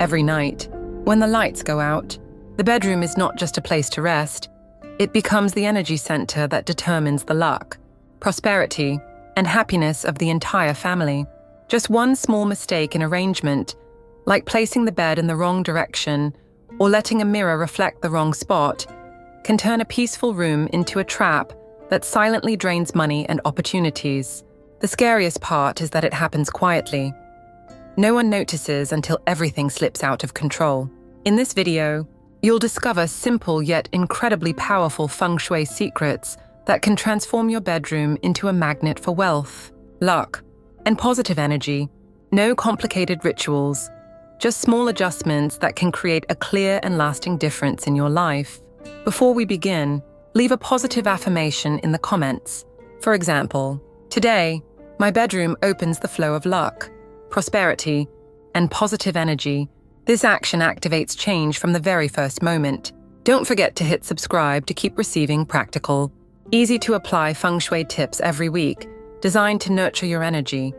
every night. When the lights go out, the bedroom is not just a place to rest. It becomes the energy center that determines the luck, prosperity, and happiness of the entire family. Just one small mistake in arrangement, like placing the bed in the wrong direction or letting a mirror reflect the wrong spot, can turn a peaceful room into a trap that silently drains money and opportunities. The scariest part is that it happens quietly. No one notices until everything slips out of control. In this video, you'll discover simple yet incredibly powerful Feng Shui secrets that can transform your bedroom into a magnet for wealth, luck, and positive energy. No complicated rituals, just small adjustments that can create a clear and lasting difference in your life. Before we begin, leave a positive affirmation in the comments. For example, today, my bedroom opens the flow of luck, prosperity, and positive energy. This action activates change from the very first moment. Don't forget to hit subscribe to keep receiving practical, easy-to-apply Feng Shui tips every week, designed to nurture your energy,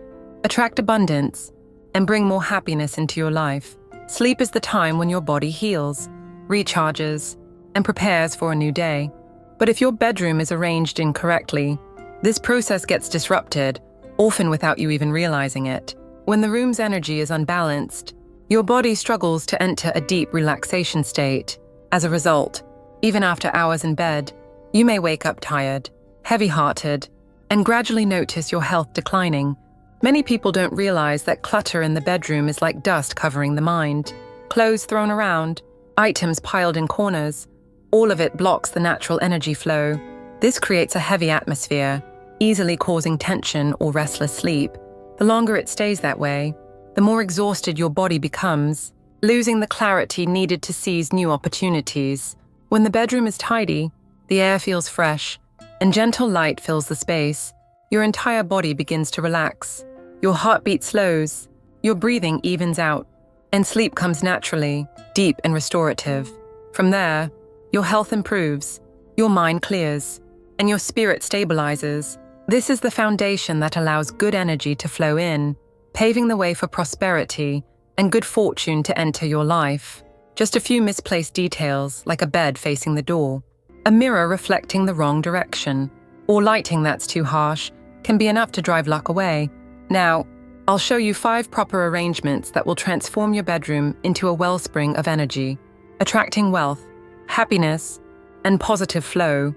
attract abundance, and bring more happiness into your life. Sleep is the time when your body heals, recharges, and prepares for a new day. But if your bedroom is arranged incorrectly, this process gets disrupted, often without you even realizing it. When the room's energy is unbalanced, your body struggles to enter a deep relaxation state. As a result, even after hours in bed, you may wake up tired, heavy-hearted, and gradually notice your health declining. Many people don't realize that clutter in the bedroom is like dust covering the mind. Clothes thrown around, items piled in corners, all of it blocks the natural energy flow. This creates a heavy atmosphere, easily causing tension or restless sleep. The longer it stays that way, the more exhausted your body becomes, losing the clarity needed to seize new opportunities. When the bedroom is tidy, the air feels fresh, and gentle light fills the space. Your entire body begins to relax. Your heartbeat slows, your breathing evens out, and sleep comes naturally, deep and restorative. From there, your health improves, your mind clears, and your spirit stabilizes. This is the foundation that allows good energy to flow in, paving the way for prosperity and good fortune to enter your life. Just a few misplaced details, like a bed facing the door, a mirror reflecting the wrong direction, or lighting that's too harsh, can be enough to drive luck away. Now, I'll show you 5 proper arrangements that will transform your bedroom into a wellspring of energy, attracting wealth, happiness, and positive flow.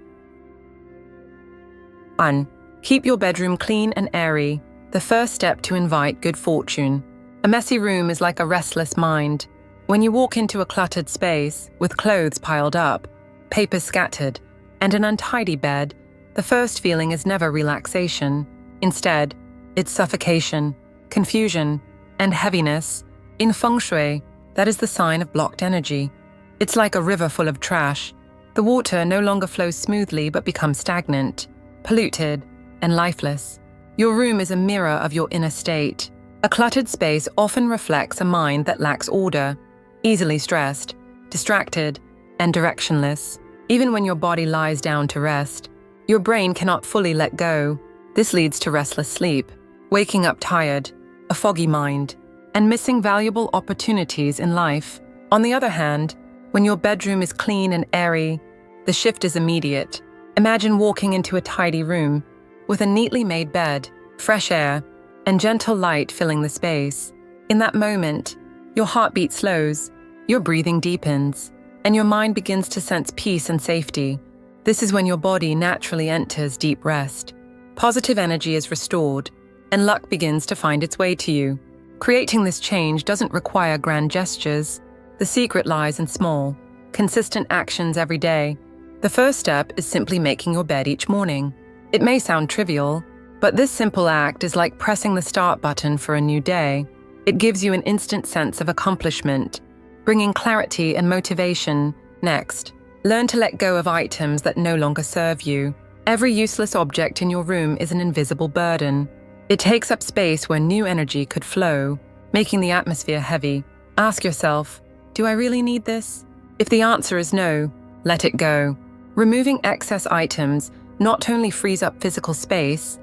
1. Keep your bedroom clean and airy, the first step to invite good fortune. A messy room is like a restless mind. When you walk into a cluttered space with clothes piled up, papers scattered, and an untidy bed, the first feeling is never relaxation. Instead, it's suffocation, confusion, and heaviness. In Feng Shui, that is the sign of blocked energy. It's like a river full of trash. The water no longer flows smoothly but becomes stagnant, polluted, and lifeless. Your room is a mirror of your inner state. A cluttered space often reflects a mind that lacks order, easily stressed, distracted, and directionless. Even when your body lies down to rest, your brain cannot fully let go. This leads to restless sleep, waking up tired, a foggy mind, and missing valuable opportunities in life. On the other hand, when your bedroom is clean and airy, the shift is immediate. Imagine walking into a tidy room with a neatly made bed, fresh air, and gentle light filling the space. In that moment, your heartbeat slows, your breathing deepens, and your mind begins to sense peace and safety. This is when your body naturally enters deep rest. Positive energy is restored, and luck begins to find its way to you. Creating this change doesn't require grand gestures. The secret lies in small, consistent actions every day. The first step is simply making your bed each morning. It may sound trivial, but this simple act is like pressing the start button for a new day. It gives you an instant sense of accomplishment, bringing clarity and motivation. Next, learn to let go of items that no longer serve you. Every useless object in your room is an invisible burden. It takes up space where new energy could flow, making the atmosphere heavy. Ask yourself, do I really need this? If the answer is no, let it go. Removing excess items not only frees up physical space,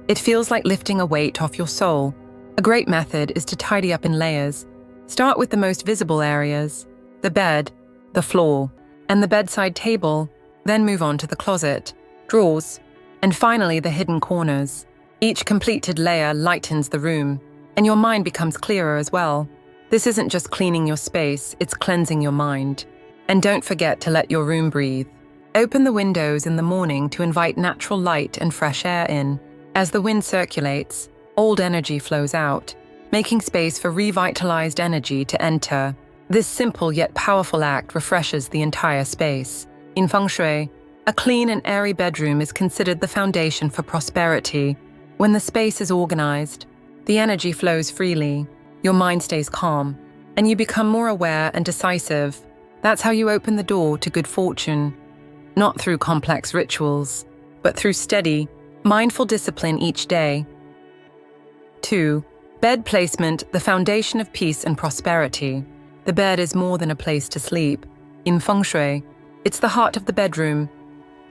it feels like lifting a weight off your soul. A great method is to tidy up in layers. Start with the most visible areas: the bed, the floor, and the bedside table, then move on to the closet, drawers, and finally the hidden corners. Each completed layer lightens the room, and your mind becomes clearer as well. This isn't just cleaning your space, it's cleansing your mind. And don't forget to let your room breathe. Open the windows in the morning to invite natural light and fresh air in. As the wind circulates, old energy flows out, making space for revitalized energy to enter. This simple yet powerful act refreshes the entire space. In Feng Shui, a clean and airy bedroom is considered the foundation for prosperity. When the space is organized, the energy flows freely, your mind stays calm, and you become more aware and decisive. That's how you open the door to good fortune. Not through complex rituals, but through steady, mindful discipline each day. 2. Bed placement, the foundation of peace and prosperity. The bed is more than a place to sleep. In Feng Shui, it's the heart of the bedroom,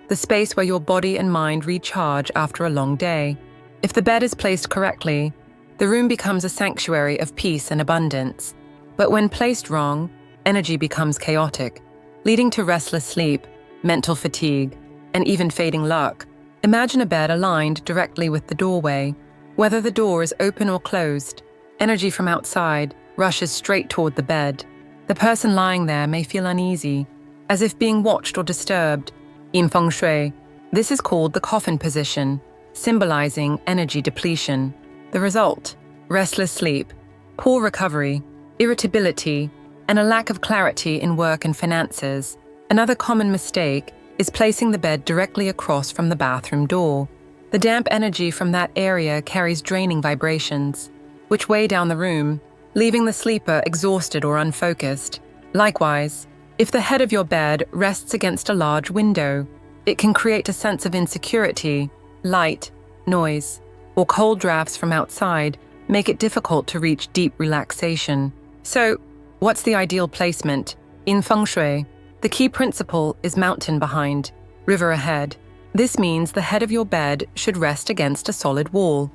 the space where your body and mind recharge after a long day. If the bed is placed correctly, the room becomes a sanctuary of peace and abundance. But when placed wrong, energy becomes chaotic, leading to restless sleep, mental fatigue, and even fading luck. Imagine a bed aligned directly with the doorway. Whether the door is open or closed, energy from outside rushes straight toward the bed. The person lying there may feel uneasy, as if being watched or disturbed. In Feng Shui, this is called the coffin position, symbolizing energy depletion. The result: restless sleep, poor recovery, irritability, and a lack of clarity in work and finances. Another common mistake is placing the bed directly across from the bathroom door. The damp energy from that area carries draining vibrations, which weigh down the room, leaving the sleeper exhausted or unfocused. Likewise, if the head of your bed rests against a large window, it can create a sense of insecurity. Light, noise, or cold drafts from outside make it difficult to reach deep relaxation. So, what's the ideal placement? In Feng Shui, the key principle is mountain behind, river ahead. This means the head of your bed should rest against a solid wall,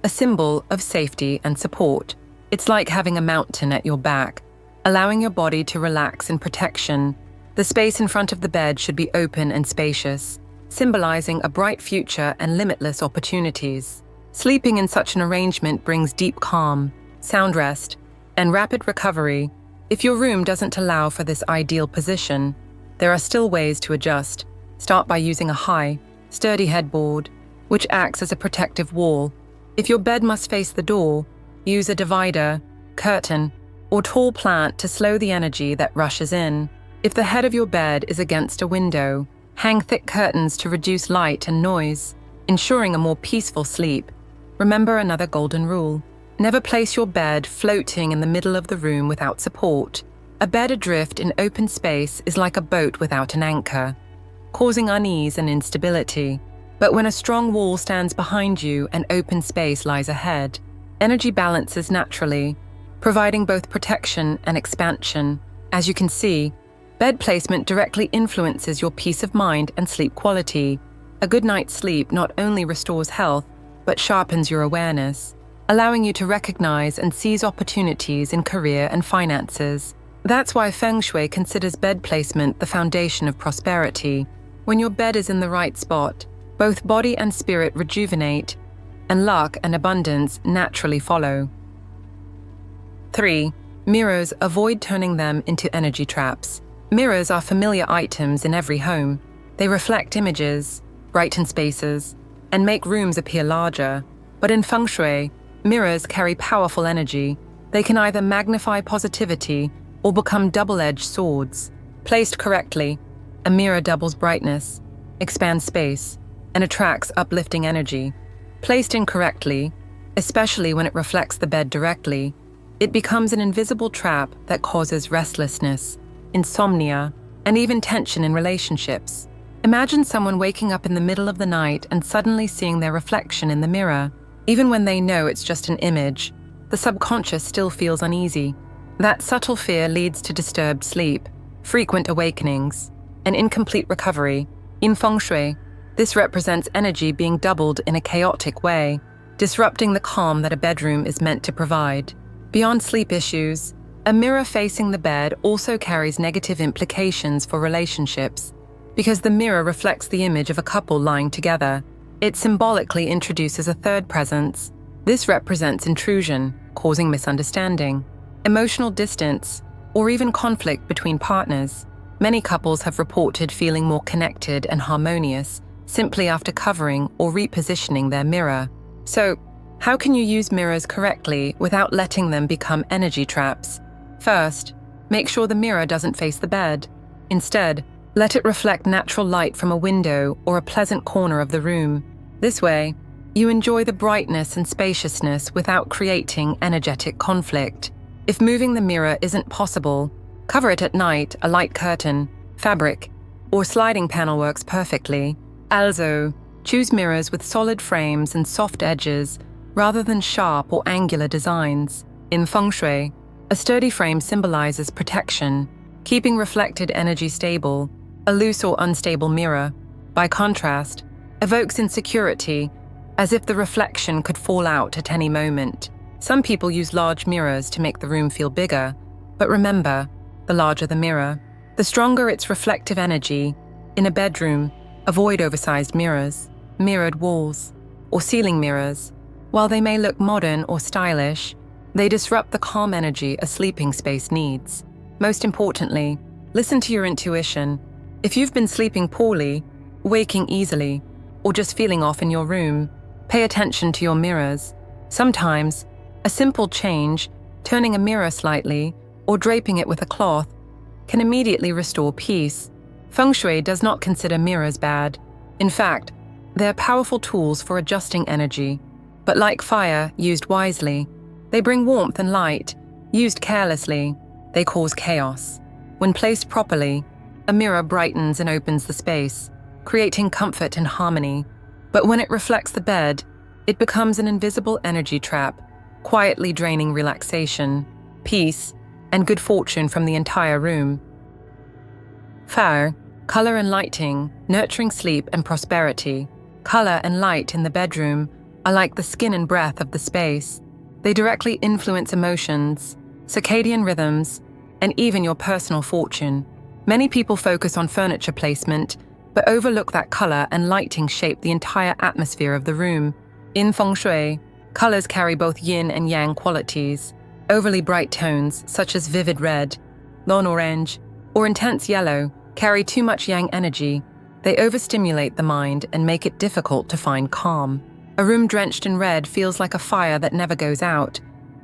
a symbol of safety and support. It's like having a mountain at your back, allowing your body to relax in protection. The space in front of the bed should be open and spacious, symbolizing a bright future and limitless opportunities. Sleeping in such an arrangement brings deep calm, sound rest, and rapid recovery. If your room doesn't allow for this ideal position, there are still ways to adjust. Start by using a high, sturdy headboard, which acts as a protective wall. If your bed must face the door, use a divider, curtain, or tall plant to slow the energy that rushes in. If the head of your bed is against a window, hang thick curtains to reduce light and noise, ensuring a more peaceful sleep. Remember another golden rule: never place your bed floating in the middle of the room without support. A bed adrift in open space is like a boat without an anchor, causing unease and instability. But when a strong wall stands behind you and open space lies ahead, energy balances naturally, providing both protection and expansion. As you can see, bed placement directly influences your peace of mind and sleep quality. A good night's sleep not only restores health, but sharpens your awareness, allowing you to recognize and seize opportunities in career and finances. That's why Feng Shui considers bed placement the foundation of prosperity. When your bed is in the right spot, both body and spirit rejuvenate, and luck and abundance naturally follow. 3. Mirrors, avoid turning them into energy traps. Mirrors are familiar items in every home. They reflect images, brighten spaces, and make rooms appear larger. But in Feng Shui, mirrors carry powerful energy. They can either magnify positivity or become double-edged swords. Placed correctly, a mirror doubles brightness, expands space, and attracts uplifting energy. Placed incorrectly, especially when it reflects the bed directly, it becomes an invisible trap that causes restlessness, insomnia, and even tension in relationships. Imagine someone waking up in the middle of the night and suddenly seeing their reflection in the mirror. Even when they know it's just an image, the subconscious still feels uneasy. That subtle fear leads to disturbed sleep, frequent awakenings, and incomplete recovery. In Feng Shui, this represents energy being doubled in a chaotic way, disrupting the calm that a bedroom is meant to provide. Beyond sleep issues, A mirror facing the bed also carries negative implications for relationships because the mirror reflects the image of a couple lying together. It symbolically introduces a third presence. This represents intrusion, causing misunderstanding, emotional distance, or even conflict between partners. Many couples have reported feeling more connected and harmonious simply after covering or repositioning their mirror. So, how can you use mirrors correctly without letting them become energy traps? First, make sure the mirror doesn't face the bed. Instead, let it reflect natural light from a window or a pleasant corner of the room. This way, you enjoy the brightness and spaciousness without creating energetic conflict. If moving the mirror isn't possible, cover it at night. A light curtain, fabric, or sliding panel works perfectly. Also, choose mirrors with solid frames and soft edges rather than sharp or angular designs. In Feng Shui, a sturdy frame symbolizes protection, keeping reflected energy stable. A loose or unstable mirror, by contrast, evokes insecurity, as if the reflection could fall out at any moment. Some people use large mirrors to make the room feel bigger, but remember, the larger the mirror, the stronger its reflective energy. In a bedroom, avoid oversized mirrors, mirrored walls, or ceiling mirrors. While they may look modern or stylish, they disrupt the calm energy a sleeping space needs. Most importantly, listen to your intuition. If you've been sleeping poorly, waking easily, or just feeling off in your room, pay attention to your mirrors. Sometimes, a simple change, turning a mirror slightly, or draping it with a cloth, can immediately restore peace. Feng Shui does not consider mirrors bad. In fact, they're powerful tools for adjusting energy. But like fire, used wisely, they bring warmth and light. Used carelessly, they cause chaos. When placed properly, a mirror brightens and opens the space, creating comfort and harmony. But when it reflects the bed, it becomes an invisible energy trap, quietly draining relaxation, peace, and good fortune from the entire room. Fire, color and lighting, nurturing sleep and prosperity. Color and light in the bedroom are like the skin and breath of the space. They directly influence emotions, circadian rhythms, and even your personal fortune. Many people focus on furniture placement, but overlook that color and lighting shape the entire atmosphere of the room. In Feng Shui, colors carry both yin and yang qualities. Overly bright tones, such as vivid red, lone orange, or intense yellow, carry too much yang energy. They overstimulate the mind and make it difficult to find calm. A room drenched in red feels like a fire that never goes out,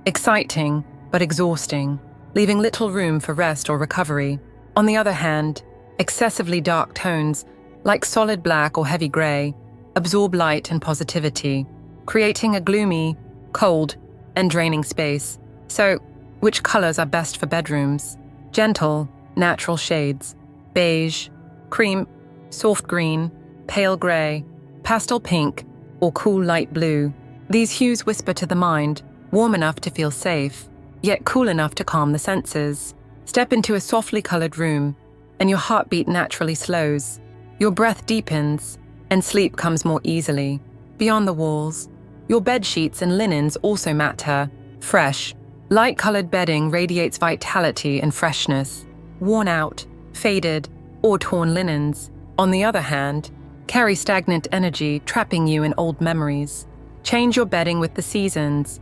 exciting but exhausting, leaving little room for rest or recovery. On the other hand, excessively dark tones, like solid black or heavy gray, absorb light and positivity, creating a gloomy, cold, and draining space. So, which colors are best for bedrooms? Gentle, natural shades, beige, cream, soft green, pale gray, pastel pink, or cool light blue. These hues whisper to the mind, warm enough to feel safe, yet cool enough to calm the senses. Step into a softly colored room, and your heartbeat naturally slows. Your breath deepens, and sleep comes more easily. Beyond the walls, your bed sheets and linens also matter. Fresh, light-colored bedding radiates vitality and freshness. Worn out, faded, or torn linens, on the other hand, carry stagnant energy, trapping you in old memories. Change your bedding with the seasons.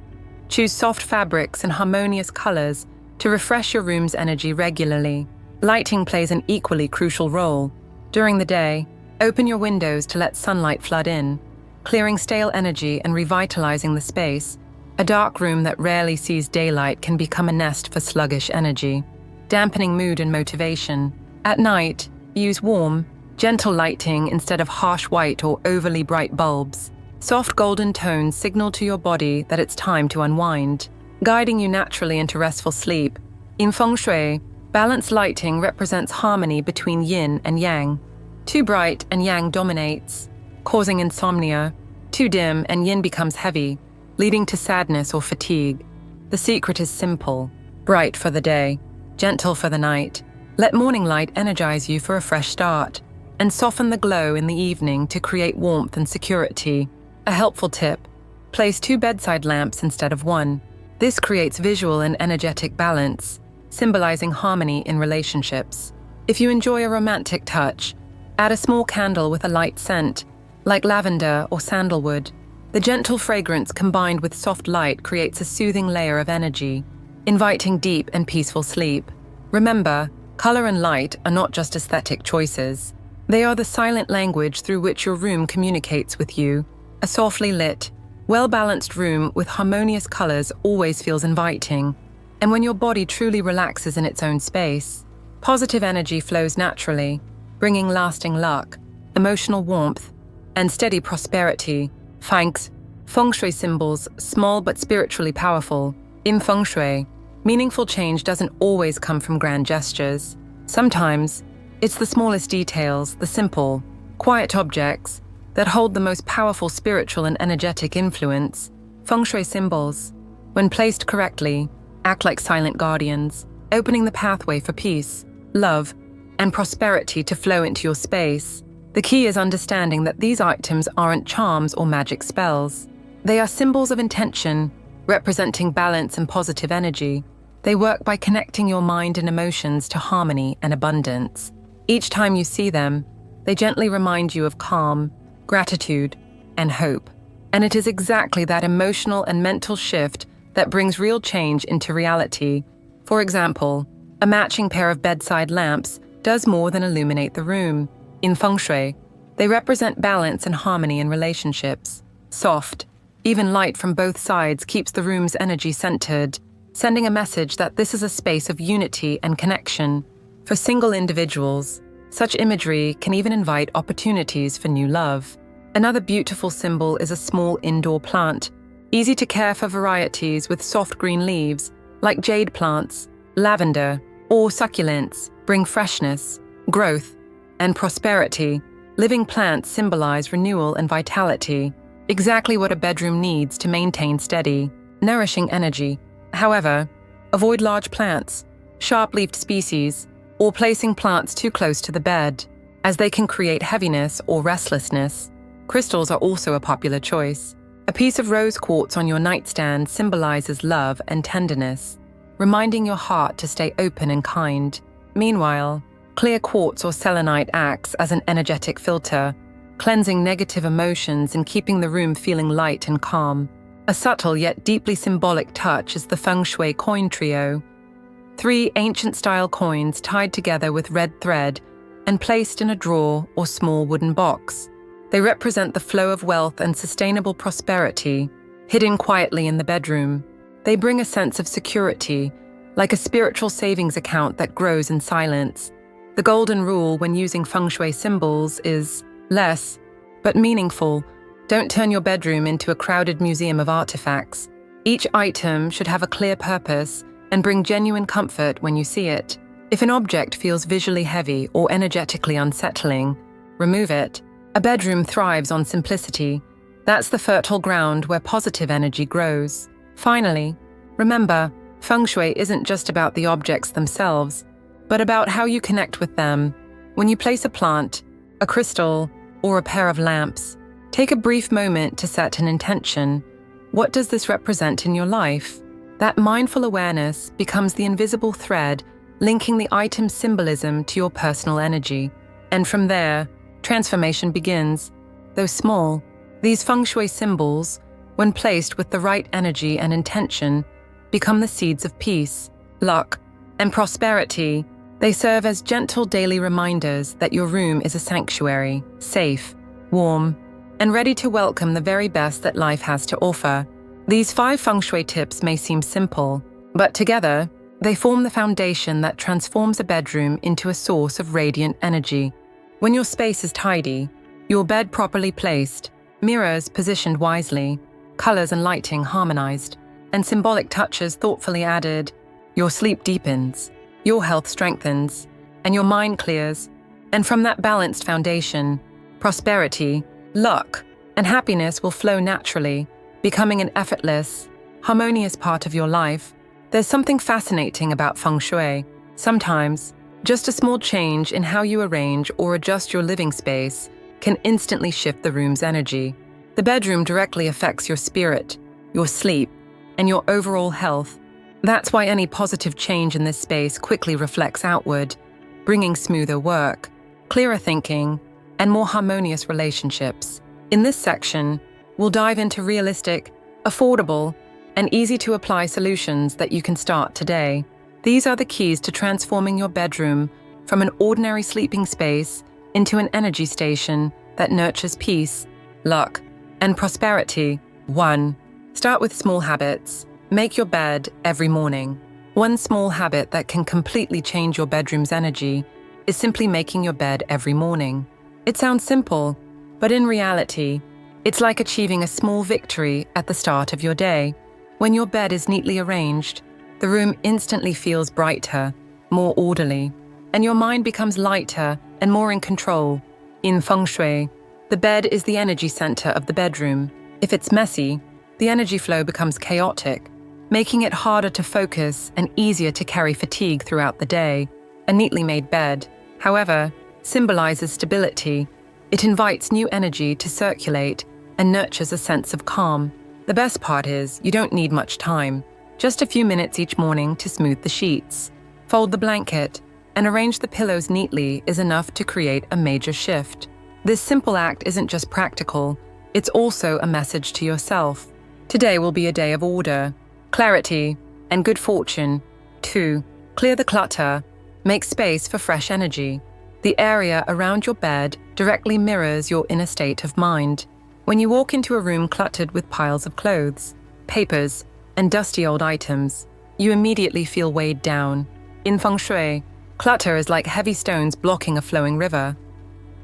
Choose soft fabrics and harmonious colors to refresh your room's energy regularly. Lighting plays an equally crucial role. During the day, open your windows to let sunlight flood in, clearing stale energy and revitalizing the space. A dark room that rarely sees daylight can become a nest for sluggish energy, dampening mood and motivation. At night, use warm, gentle lighting instead of harsh white or overly bright bulbs. Soft golden tones signal to your body that it's time to unwind, guiding you naturally into restful sleep. In Feng Shui, balanced lighting represents harmony between yin and yang. Too bright and yang dominates, causing insomnia. Too dim and yin becomes heavy, leading to sadness or fatigue. The secret is simple: bright for the day, gentle for the night. Let morning light energize you for a fresh start, and soften the glow in the evening to create warmth and security. A helpful tip: place 2 bedside lamps instead of 1. This creates visual and energetic balance, symbolizing harmony in relationships. If you enjoy a romantic touch, add a small candle with a light scent, like lavender or sandalwood. The gentle fragrance combined with soft light creates a soothing layer of energy, inviting deep and peaceful sleep. Remember, color and light are not just aesthetic choices. They are the silent language through which your room communicates with you. A softly lit, well-balanced room with harmonious colors always feels inviting. And when your body truly relaxes in its own space, positive energy flows naturally, bringing lasting luck, emotional warmth, and steady prosperity. Feng Shui symbols, small but spiritually powerful. In Feng Shui, meaningful change doesn't always come from grand gestures. Sometimes, it's the smallest details, the simple, quiet objects, that hold the most powerful spiritual and energetic influence. Feng Shui symbols, when placed correctly, act like silent guardians, opening the pathway for peace, love, and prosperity to flow into your space. The key is understanding that these items aren't charms or magic spells. They are symbols of intention, representing balance and positive energy. They work by connecting your mind and emotions to harmony and abundance. Each time you see them, they gently remind you of calm, gratitude, and hope. And it is exactly that emotional and mental shift that brings real change into reality. For example, a matching pair of bedside lamps does more than illuminate the room. In Feng Shui, they represent balance and harmony in relationships. Soft, even light from both sides keeps the room's energy centered, sending a message that this is a space of unity and connection. For single individuals, such imagery can even invite opportunities for new love. Another beautiful symbol is a small indoor plant, easy to care for varieties with soft green leaves, like jade plants, lavender, or succulents, bring freshness, growth, and prosperity. Living plants symbolize renewal and vitality, exactly what a bedroom needs to maintain steady, nourishing energy. However, avoid large plants, sharp-leafed species, or placing plants too close to the bed, as they can create heaviness or restlessness. Crystals are also a popular choice. A piece of rose quartz on your nightstand symbolizes love and tenderness, reminding your heart to stay open and kind. Meanwhile, clear quartz or selenite acts as an energetic filter, cleansing negative emotions and keeping the room feeling light and calm. A subtle yet deeply symbolic touch is the Feng Shui coin trio. 3 ancient-style coins tied together with red thread and placed in a drawer or small wooden box. They represent the flow of wealth and sustainable prosperity, hidden quietly in the bedroom. They bring a sense of security, like a spiritual savings account that grows in silence. The golden rule when using Feng Shui symbols is less, but meaningful. Don't turn your bedroom into a crowded museum of artifacts. Each item should have a clear purpose and bring genuine comfort when you see it. If an object feels visually heavy or energetically unsettling, remove it. A bedroom thrives on simplicity. That's the fertile ground where positive energy grows. Finally, remember, Feng Shui isn't just about the objects themselves, but about how you connect with them. When you place a plant, a crystal, or a pair of lamps, take a brief moment to set an intention. What does this represent in your life? That mindful awareness becomes the invisible thread linking the item's symbolism to your personal energy. And from there, transformation begins. Though small, these Feng Shui symbols, when placed with the right energy and intention, become the seeds of peace, luck, and prosperity. They serve as gentle daily reminders that your room is a sanctuary, safe, warm, and ready to welcome the very best that life has to offer. These 5 Feng Shui tips may seem simple, but together, they form the foundation that transforms a bedroom into a source of radiant energy. When your space is tidy, your bed properly placed, mirrors positioned wisely, colors and lighting harmonized, and symbolic touches thoughtfully added, your sleep deepens, your health strengthens, and your mind clears. And from that balanced foundation, prosperity, luck, and happiness will flow naturally, becoming an effortless, harmonious part of your life. There's something fascinating about Feng Shui. Sometimes, just a small change in how you arrange or adjust your living space can instantly shift the room's energy. The bedroom directly affects your spirit, your sleep, and your overall health. That's why any positive change in this space quickly reflects outward, bringing smoother work, clearer thinking, and more harmonious relationships. In this section, we'll dive into realistic, affordable, and easy-to-apply solutions that you can start today. These are the keys to transforming your bedroom from an ordinary sleeping space into an energy station that nurtures peace, luck, and prosperity. 1. Start with small habits. Make your bed every morning. One small habit that can completely change your bedroom's energy is simply making your bed every morning. It sounds simple, but in reality, it's like achieving a small victory at the start of your day. When your bed is neatly arranged, the room instantly feels brighter, more orderly, and your mind becomes lighter and more in control. In Feng Shui, the bed is the energy center of the bedroom. If it's messy, the energy flow becomes chaotic, making it harder to focus and easier to carry fatigue throughout the day. A neatly made bed, however, symbolizes stability. It invites new energy to circulate and nurtures a sense of calm. The best part is you don't need much time, just a few minutes each morning to smooth the sheets, fold the blanket, and arrange the pillows neatly is enough to create a major shift. This simple act isn't just practical, it's also a message to yourself. Today will be a day of order, clarity, and good fortune. 2. Clear the clutter. Make space for fresh energy. The area around your bed directly mirrors your inner state of mind. When you walk into a room cluttered with piles of clothes, papers, and dusty old items, you immediately feel weighed down. In Feng Shui, clutter is like heavy stones blocking a flowing river.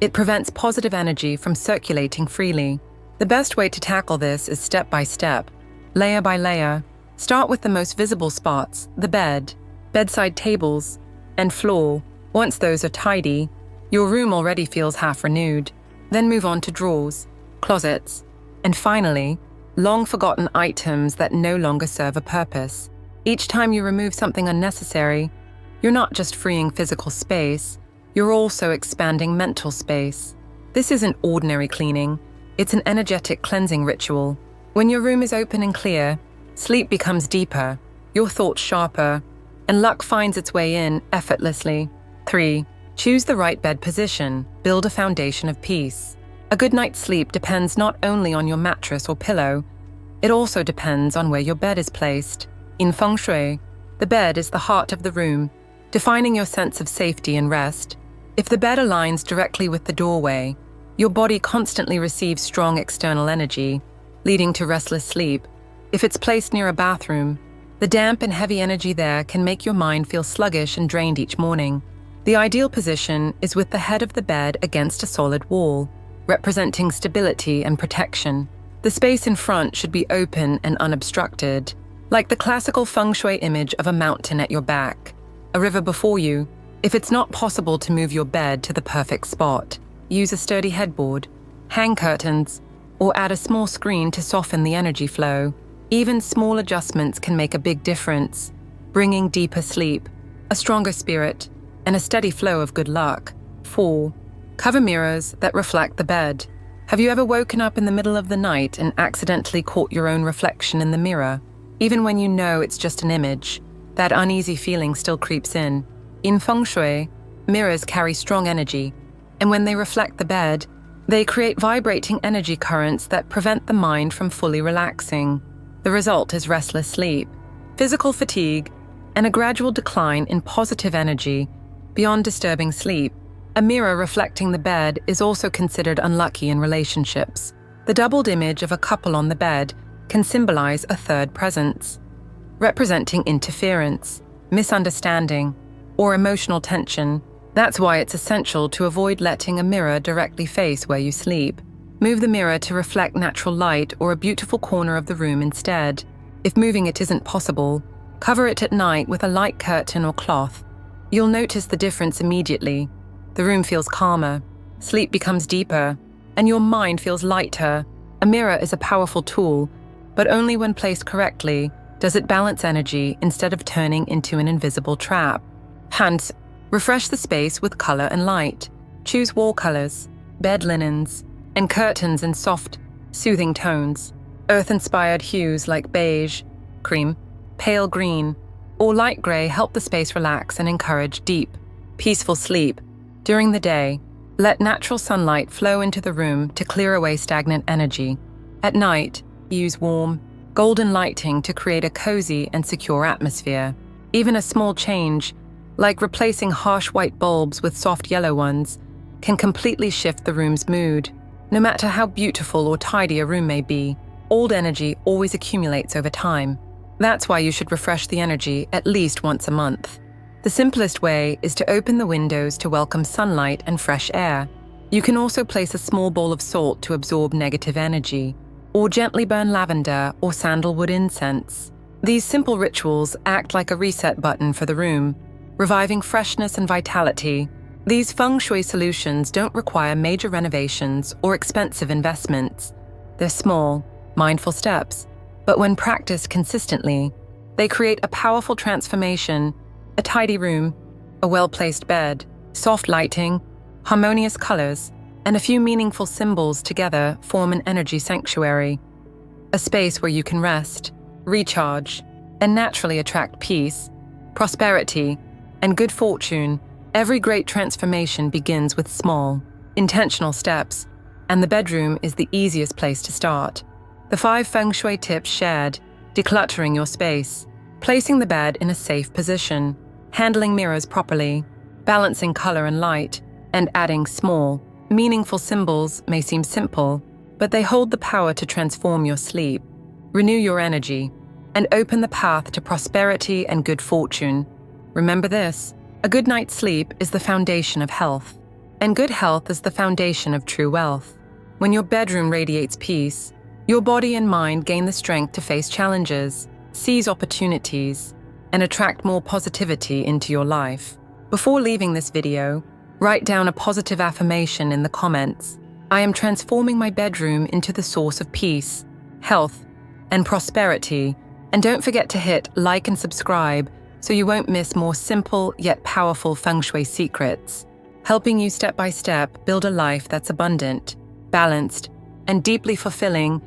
It prevents positive energy from circulating freely. The best way to tackle this is step by step, layer by layer. Start with the most visible spots, the bed, bedside tables, and floor. Once those are tidy, your room already feels half renewed. Then move on to drawers, closets, and finally, long-forgotten items that no longer serve a purpose. Each time you remove something unnecessary, you're not just freeing physical space, you're also expanding mental space. This isn't ordinary cleaning, it's an energetic cleansing ritual. When your room is open and clear, sleep becomes deeper, your thoughts sharper, and luck finds its way in effortlessly. 3. Choose the right bed position. Build a foundation of peace. A good night's sleep depends not only on your mattress or pillow, it also depends on where your bed is placed. In Feng Shui, the bed is the heart of the room, defining your sense of safety and rest. If the bed aligns directly with the doorway, your body constantly receives strong external energy, leading to restless sleep. If it's placed near a bathroom, the damp and heavy energy there can make your mind feel sluggish and drained each morning. The ideal position is with the head of the bed against a solid wall, representing stability and protection. The space in front should be open and unobstructed, like the classical Feng Shui image of a mountain at your back, a river before you. If it's not possible to move your bed to the perfect spot, use a sturdy headboard, hang curtains, or add a small screen to soften the energy flow. Even small adjustments can make a big difference, bringing deeper sleep, a stronger spirit, and a steady flow of good luck. 4. Cover mirrors that reflect the bed. Have you ever woken up in the middle of the night and accidentally caught your own reflection in the mirror? Even when you know it's just an image, that uneasy feeling still creeps in. In Feng Shui, mirrors carry strong energy, and when they reflect the bed, they create vibrating energy currents that prevent the mind from fully relaxing. The result is restless sleep, physical fatigue, and a gradual decline in positive energy. Beyond disturbing sleep, a mirror reflecting the bed is also considered unlucky in relationships. The doubled image of a couple on the bed can symbolize a third presence, representing interference, misunderstanding, or emotional tension. That's why it's essential to avoid letting a mirror directly face where you sleep. Move the mirror to reflect natural light or a beautiful corner of the room instead. If moving it isn't possible, cover it at night with a light curtain or cloth. You'll notice the difference immediately. The room feels calmer, sleep becomes deeper, and your mind feels lighter. A mirror is a powerful tool, but only when placed correctly does it balance energy instead of turning into an invisible trap. Hence, refresh the space with color and light. Choose wall colors, bed linens, and curtains in soft, soothing tones. Earth-inspired hues like beige, cream, pale green, or light gray help the space relax and encourage deep, peaceful sleep. During the day, let natural sunlight flow into the room to clear away stagnant energy. At night, use warm, golden lighting to create a cozy and secure atmosphere. Even a small change, like replacing harsh white bulbs with soft yellow ones, can completely shift the room's mood. No matter how beautiful or tidy a room may be, old energy always accumulates over time. That's why you should refresh the energy at least once a month. The simplest way is to open the windows to welcome sunlight and fresh air. You can also place a small bowl of salt to absorb negative energy, or gently burn lavender or sandalwood incense. These simple rituals act like a reset button for the room, reviving freshness and vitality. These Feng Shui solutions don't require major renovations or expensive investments. They're small, mindful steps, but when practiced consistently, they create a powerful transformation. A tidy room, a well-placed bed, soft lighting, harmonious colors, and a few meaningful symbols together form an energy sanctuary. A space where you can rest, recharge, and naturally attract peace, prosperity, and good fortune. Every great transformation begins with small, intentional steps, and the bedroom is the easiest place to start. The 5 Feng Shui tips shared: decluttering your space, placing the bed in a safe position, handling mirrors properly, balancing color and light, and adding small, meaningful symbols may seem simple, but they hold the power to transform your sleep, renew your energy, and open the path to prosperity and good fortune. Remember this: a good night's sleep is the foundation of health, and good health is the foundation of true wealth. When your bedroom radiates peace, your body and mind gain the strength to face challenges, seize opportunities, and attract more positivity into your life. Before leaving this video, write down a positive affirmation in the comments. I am transforming my bedroom into the source of peace, health, and prosperity. And don't forget to hit like and subscribe so you won't miss more simple yet powerful Feng Shui secrets, helping you step by step build a life that's abundant, balanced, and deeply fulfilling